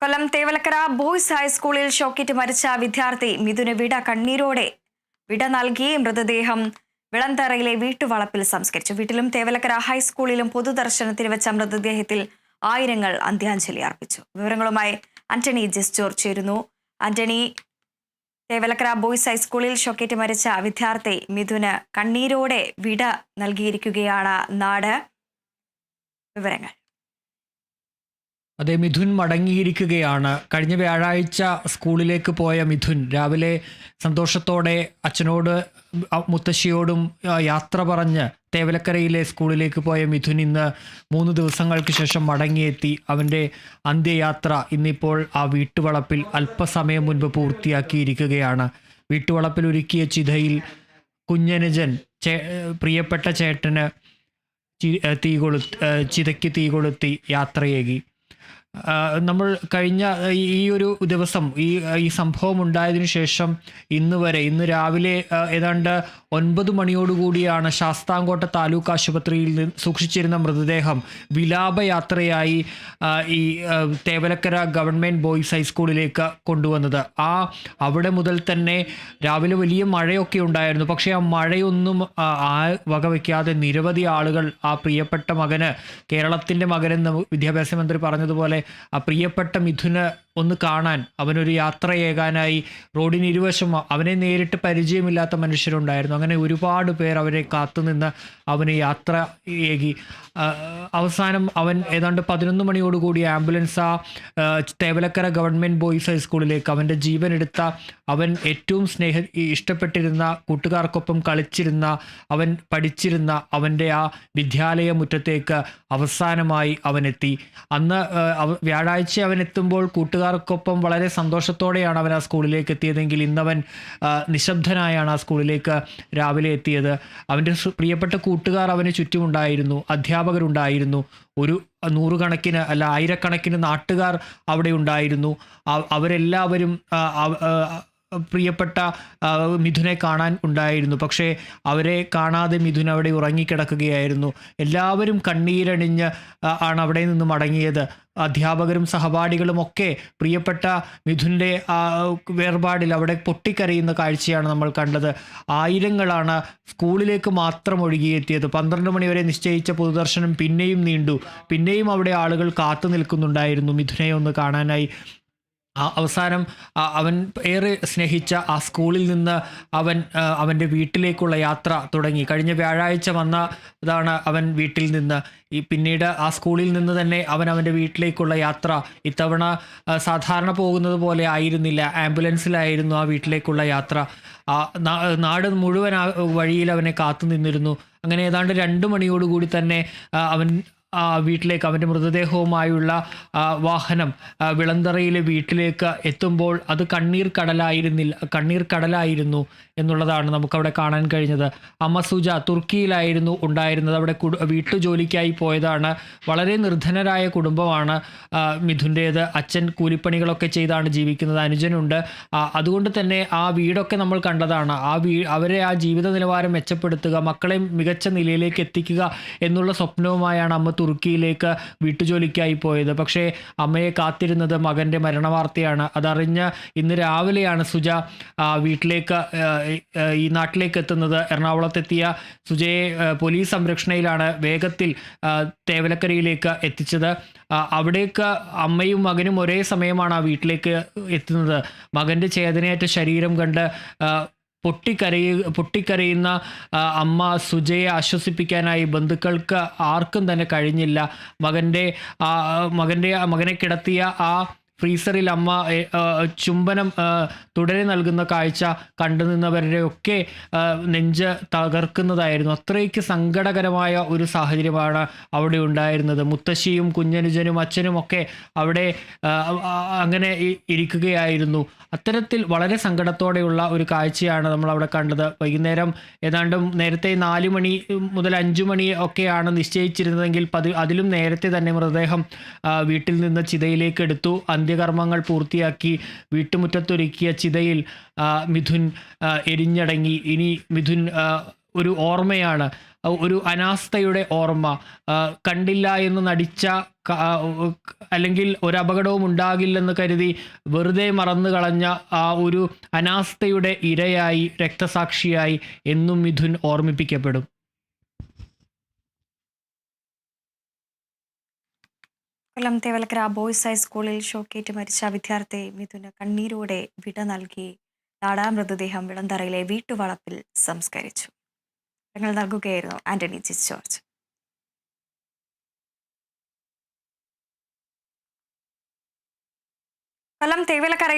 കൊല്ലം Thevalakkara boys ഹൈസ്കൂളിൽ ഷോക്കേറ്റ് മരിച്ച വിദ്യാർത്ഥി മിഥുന് കണ്ണീരോടെ വിട നൽകി. മൃതദേഹം വിളന്തറയിലെ വീട്ടുവളപ്പിൽ സംസ്കരിച്ചു. വീട്ടിലും തേവലക്കര ഹൈസ്കൂളിലും പൊതുദർശനത്തിന് വെച്ച മൃതദേഹത്തിൽ ആയിരങ്ങൾ അന്ത്യാഞ്ജലി അർപ്പിച്ചു. വിവരങ്ങളുമായി ആന്റണി ജസ്റ്റോർ ചേരുന്നു. ആന്റണി, തേവലക്കര ബോയ്സ് ഹൈസ്കൂളിൽ ഷോക്കേറ്റ് മരിച്ച വിദ്യാർത്ഥി മിഥുന് കണ്ണീരോടെ വിട നൽകിയിരിക്കുകയാണ് നാട്. വിവരങ്ങൾ. അതെ, മിഥുൻ മടങ്ങിയിരിക്കുകയാണ്. കഴിഞ്ഞ വ്യാഴാഴ്ച സ്കൂളിലേക്ക് പോയ മിഥുൻ രാവിലെ സന്തോഷത്തോടെ അച്ഛനോട് മുത്തശ്ശിയോടും യാത്ര പറഞ്ഞ് തേവലക്കരയിലെ സ്കൂളിലേക്ക് പോയ മിഥുൻ ഇന്ന് 3 ദിവസങ്ങൾക്ക് ശേഷം മടങ്ങിയെത്തി. അവൻ്റെ അന്ത്യയാത്ര ഇന്നിപ്പോൾ ആ വീട്ടുവളപ്പിൽ അല്പസമയം മുൻപ് പൂർത്തിയാക്കിയിരിക്കുകയാണ്. വീട്ടുവളപ്പിൽ ഒരുക്കിയ ചിതയിൽ കുഞ്ഞനുജൻ പ്രിയപ്പെട്ട ചേട്ടന് ചിതയ്ക്ക് തീ കൊളുത്തി യാത്രയേകി. നമ്മൾ കഴിഞ്ഞ ഈ ഒരു ദിവസം ഈ സംഭവം ഉണ്ടായതിനു ശേഷം ഇന്ന് രാവിലെ ഏതാണ്ട് 9 മണിയോടുകൂടിയാണ് ശാസ്താംകോട്ട താലൂക്ക് ആശുപത്രിയിൽ സൂക്ഷിച്ചിരുന്ന മൃതദേഹം വിലാപയാത്രയായി ഈ തേവലക്കര ഗവൺമെൻറ് ബോയ്സ് ഹൈസ്കൂളിലേക്ക് കൊണ്ടുവന്നത്. അവിടെ മുതൽ തന്നെ രാവിലെ വലിയ മഴയൊക്കെ ഉണ്ടായിരുന്നു. പക്ഷേ ആ മഴയൊന്നും വകവയ്ക്കാതെ നിരവധി ആളുകൾ ആ പ്രിയപ്പെട്ട മകന്, കേരളത്തിൻ്റെ മകനെന്ന് വിദ്യാഭ്യാസ മന്ത്രി പറഞ്ഞതുപോലെ ആ പ്രിയപ്പെട്ട മിഥുന് ഒന്ന് കാണാൻ, അവനൊരു യാത്രയേകാനായി റോഡിന് ഇരുവശം അവനെ നേരിട്ട് പരിചയമില്ലാത്ത മനുഷ്യരുണ്ടായിരുന്നു. അങ്ങനെ ഒരുപാട് പേർ അവരെ കാത്തുനിന്ന് അവന് യാത്രയേകി. അവസാനം അവൻ ഏതാണ്ട് 11 മണിയോടുകൂടി ആംബുലൻസ് തേവലക്കര ഗവൺമെൻറ് ബോയ്സ് ഹൈസ്കൂളിലേക്ക്, അവൻ്റെ ജീവനെടുത്ത, അവൻ ഏറ്റവും ഇഷ്ടപ്പെട്ടിരുന്ന കൂട്ടുകാർക്കൊപ്പം കളിച്ചിരുന്ന, അവൻ പഠിച്ചിരുന്ന അവൻ്റെ ആ വിദ്യാലയ മുറ്റത്തേക്ക് അവസാനമായി അവനെത്തി. അന്ന് വ്യാഴാഴ്ച അവൻ എത്തുമ്പോൾ കൂട്ടുകാർക്കൊപ്പം വളരെ സന്തോഷത്തോടെയാണ് അവൻ ആ സ്കൂളിലേക്ക് എത്തിയതെങ്കിൽ ഇന്നവൻ നിശബ്ദനായാണ് ആ സ്കൂളിലേക്ക് രാവിലെ എത്തിയത്. അവൻ്റെ പ്രിയപ്പെട്ട കൂട്ടുകാർ അവന് ചുറ്റുമുണ്ടായിരുന്നു, അധ്യാപകരുണ്ടായിരുന്നു, ഒരു 100 കണക്കിന് അല്ല 1000 നാട്ടുകാർ അവിടെ ഉണ്ടായിരുന്നു. അവരെല്ലാവരും പ്രിയപ്പെട്ട മിഥുനെ കാണാൻ ഉണ്ടായിരുന്നു. പക്ഷേ അവരെ കാണാതെ മിഥുൻ അവിടെ ഉറങ്ങിക്കിടക്കുകയായിരുന്നു. എല്ലാവരും കണ്ണീരണിഞ്ഞ് ആണ് അവിടെ നിന്ന് മടങ്ങിയത്. അധ്യാപകരും സഹപാഠികളും ഒക്കെ പ്രിയപ്പെട്ട മിഥുൻ്റെ വേർപാടിൽ അവിടെ പൊട്ടിക്കരയുന്ന കാഴ്ചയാണ് നമ്മൾ കണ്ടത്. ആയിരങ്ങളാണ് സ്കൂളിലേക്ക് മാത്രം ഒഴുകിയെത്തിയത്. 12 മണി വരെ നിശ്ചയിച്ച പൊതുദർശനം പിന്നെയും നീണ്ടു. പിന്നെയും അവിടെ ആളുകൾ കാത്തു നിൽക്കുന്നുണ്ടായിരുന്നു മിഥുനെ ഒന്ന് കാണാനായി. അവസാനം അവൻ ഏറെ സ്നേഹിച്ച ആ സ്കൂളിൽ നിന്ന് അവൻ്റെ വീട്ടിലേക്കുള്ള യാത്ര തുടങ്ങി. കഴിഞ്ഞ വ്യാഴാഴ്ച വന്നതാണ് അവൻ വീട്ടിൽ നിന്ന്. പിന്നീട് ആ സ്കൂളിൽ നിന്ന് തന്നെ അവൻ്റെ വീട്ടിലേക്കുള്ള യാത്ര ഇത്തവണ സാധാരണ പോകുന്നത് പോലെ ആയിരുന്നില്ല. ആംബുലൻസിലായിരുന്നു ആ വീട്ടിലേക്കുള്ള യാത്ര. നാട് മുഴുവൻ ആ വഴിയിൽ അവനെ കാത്തു നിന്നിരുന്നു. അങ്ങനെ ഏതാണ്ട് 2 മണിയോടുകൂടി തന്നെ അവൻ വീട്ടിലേക്ക്, അവൻ്റെ മൃതദേഹവുമായുള്ള വാഹനം വിളന്തറയിലെ വീട്ടിലേക്ക് എത്തുമ്പോൾ അത് കണ്ണീർ കടലായിരുന്നു എന്നുള്ളതാണ് നമുക്കവിടെ കാണാൻ കഴിഞ്ഞത്. അമ്മ സുജ തുർക്കിയിലായിരുന്നു ഉണ്ടായിരുന്നത്. അവിടെ വീട്ടുജോലിക്കായി പോയതാണ്. വളരെ നിർധനരായ കുടുംബമാണ് മിഥുൻ്റേത്. അച്ഛൻ കൂലിപ്പണികളൊക്കെ ചെയ്താണ് ജീവിക്കുന്നത്. അനുജനുണ്ട്. അതുകൊണ്ട് തന്നെ ആ വീടൊക്കെ നമ്മൾ കണ്ടതാണ്. അവരെ ആ ജീവിത നിലവാരം മെച്ചപ്പെടുത്തുക, മക്കളെ മികച്ച നിലയിലേക്ക് എത്തിക്കുക എന്നുള്ള സ്വപ്നവുമായാണ് അമ്മ തുർക്കിയിലേക്ക് വീട്ടുജോലിക്കായി പോയത്. പക്ഷേ അമ്മയെ കാത്തിരുന്നത് മകൻ്റെ മരണവാർത്തയാണ്. അതറിഞ്ഞ് ഇന്ന് രാവിലെയാണ് സുജ വീട്ടിലേക്ക് ഈ നാട്ടിലേക്ക് എത്തുന്നത്. എറണാകുളത്തെത്തിയ സുജയെ പോലീസ് സംരക്ഷണയിലാണ് വേഗത്തിൽ തേവലക്കരയിലേക്ക് എത്തിച്ചത്. അവിടേക്ക് അമ്മയും മകനും ഒരേ സമയമാണ് ആ വീട്ടിലേക്ക് എത്തുന്നത്. മകൻ്റെ ചേതനയേറ്റ ശരീരം കണ്ട് പൊട്ടിക്കരയുന്ന അമ്മ സുജയെ ആശ്വസിപ്പിക്കാനായി ബന്ധുക്കൾക്ക് ആർക്കും തന്നെ കഴിഞ്ഞില്ല. മകനെ കിടത്തിയ ആ ഫ്രീസറിൽ അമ്മ ചുംബനം തുടരെ നൽകുന്ന കാഴ്ച കണ്ടു നിന്നവരുടെ ഒക്കെ നെഞ്ച് തകർക്കുന്നതായിരുന്നു. അത്രയ്ക്ക് സങ്കടകരമായ ഒരു സാഹചര്യമാണ് അവിടെ ഉണ്ടായിരുന്നത്. മുത്തശ്ശിയും കുഞ്ഞനുജനും അച്ഛനും ഒക്കെ അവിടെ അങ്ങനെ ഇരിക്കുകയായിരുന്നു. അത്തരത്തിൽ വളരെ സങ്കടത്തോടെയുള്ള ഒരു കാഴ്ചയാണ് നമ്മൾ അവിടെ കണ്ടത്. വൈകുന്നേരം ഏതാണ്ട് നേരത്തെ 4 മണി മുതൽ 5 മണി ഒക്കെയാണ് നിശ്ചയിച്ചിരുന്നതെങ്കിൽ അതിലും നേരത്തെ തന്നെ മൃതദേഹം വീട്ടിൽ നിന്ന് ചിതയിലേക്ക് എടുത്തു. അന്ത്യകർമ്മങ്ങൾ പൂർത്തിയാക്കി വീട്ടുമുറ്റത്തൊരുക്കിയ ചിതയിൽ മിഥുൻ എരിഞ്ഞടങ്ങി. ഇനി മിഥുൻ ഒരു ഓർമ്മയാണ്. ഒരു അനാസ്ഥയുടെ ഓർമ്മ, കണ്ടില്ല എന്ന് നടിച്ച അല്ലെങ്കിൽ ഒരു അപകടവും ഉണ്ടാകില്ലെന്ന് കരുതി വെറുതെ മറന്നു കളഞ്ഞ ആ ഒരു അനാസ്ഥയുടെ ഇരയായി, രക്തസാക്ഷിയായി എന്നും മിഥുൻ ഓർമ്മിപ്പിക്കപ്പെടും. കൊല്ലം തേവലക്കര ബോയ്സ് ഹൈസ്കൂളിൽ ഷോക്കേറ്റ് മരിച്ച വിദ്യാർത്ഥി മിഥുന് കണ്ണീരോടെ വിട നൽകി നാടാ മൃതദേഹം വിളന്തറയിലെ വീട്ടുവളപ്പിൽ സംസ്കരിച്ചു. വിവരങ്ങൾ നൽകുകയായിരുന്നു ആന്റണി ജി ജോർജ്. കൊല്ലം തേവലക്കരയിൽ